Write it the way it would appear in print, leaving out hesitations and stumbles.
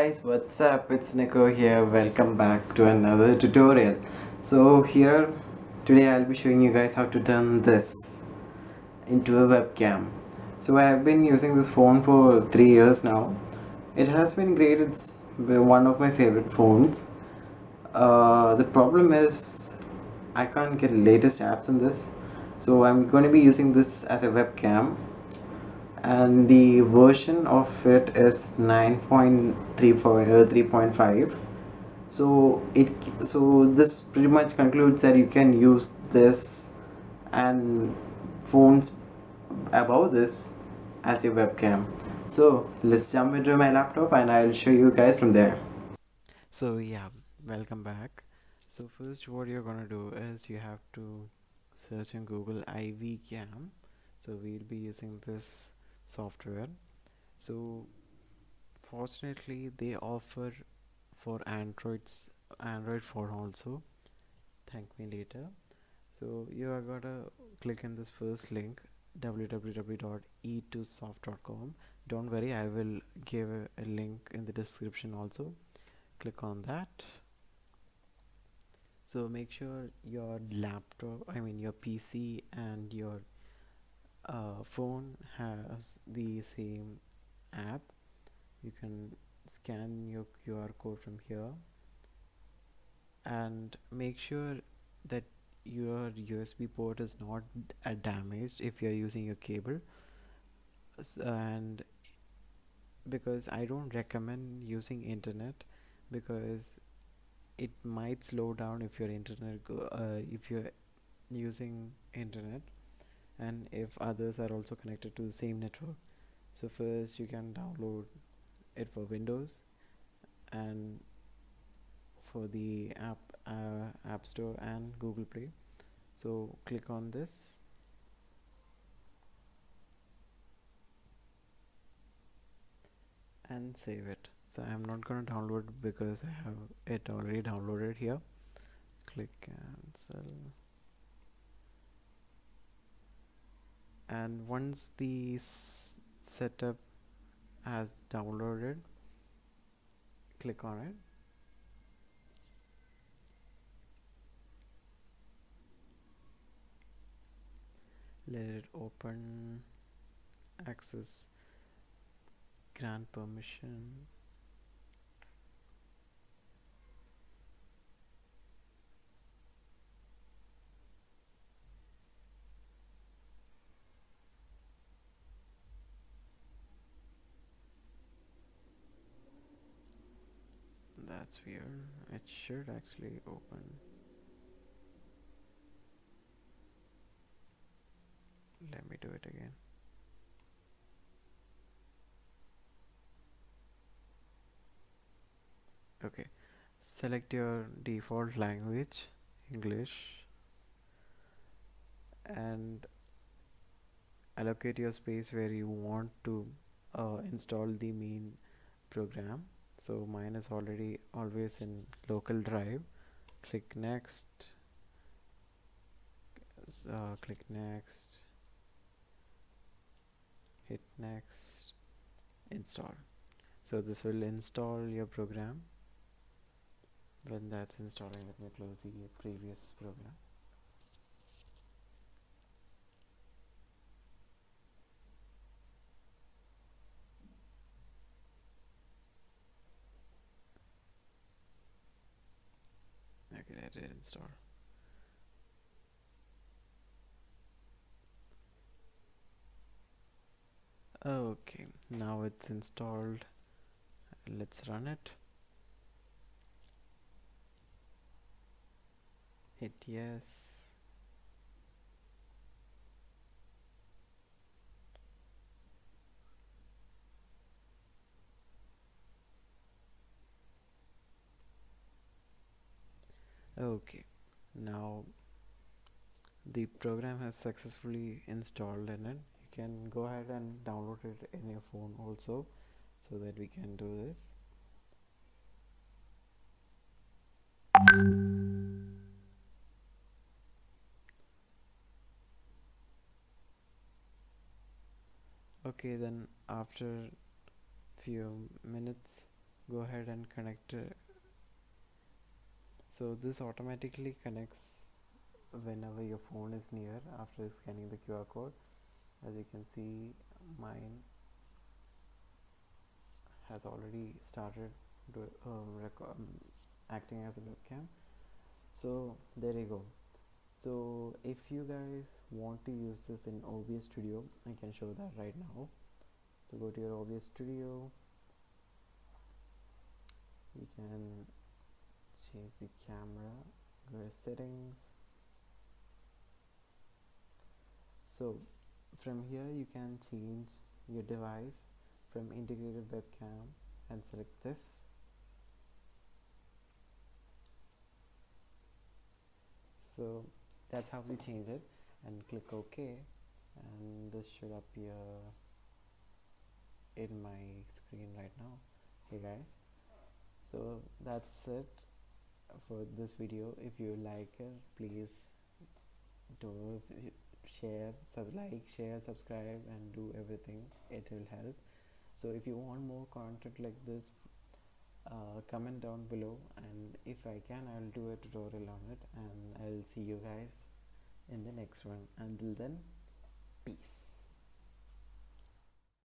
guys, what's up? It's Nico here. Welcome back to another tutorial. Here today I'll be showing you guys how to turn this into a webcam. I have been using this phone for 3 years now. It has been great. It's one of my favorite phones. The problem is I can't get latest apps in this. So I'm going to be using this as a webcam, and the version of it is 9.3.5. So this pretty much concludes that you can use this and phones above this as your webcam. So let's jump into my laptop and I'll show you guys from there. Welcome back. So first what you're gonna do is you have to search in Google IV cam. So we'll be using this software. So fortunately they offer for Android phone also. Thank me later. So you are gonna click in this first link, www.e2soft.com. Don't worry, I will give a link in the description also. Click on that. So make sure your laptop, I mean your PC and your phone has the same app. You can scan your QR code from here and make sure that your USB port is not damaged if you're using your cable. And because I don't recommend using internet, because it might slow down if your if you're using internet and if others are also connected to the same network. So first you can download it for Windows and for the app store and Google Play. So click on this and save it. So I'm not going to download because I have it already downloaded here. Click cancel. And once the setup has downloaded, click on it. Let it open. Access, grant permission. That's weird. It should actually open. Let me do it again. Okay, select your default language, English, and allocate your space where you want to install the main program. So mine is already always in local drive. Click next. Click next. Hit next. Install. So this will install your program. When that's installing, let me close the previous program. Okay, let it install. Okay, now it's installed. Let's run it. Hit yes. Okay, now the program has successfully installed in it. You can go ahead and download it in your phone also, so that we can do this. Okay, then after few minutes go ahead and connect. So this automatically connects whenever your phone is near after scanning the QR code. As you can see, mine has already started to, acting as a webcam. So there you go. So if you guys want to use this in OBS Studio, I can show that right now. So go to your OBS Studio, you can change the camera, go to settings. So from here you can change your device from integrated webcam and select this. So that's how we change it, and click OK, and this should appear in my screen right now. Hey guys, so that's it for this video. If you like it, please do share, share, subscribe, and do everything. It will help. So if you want more content like this, comment down below, and if I can, I'll do a tutorial on it, and I'll see you guys in the next one. Until then, peace.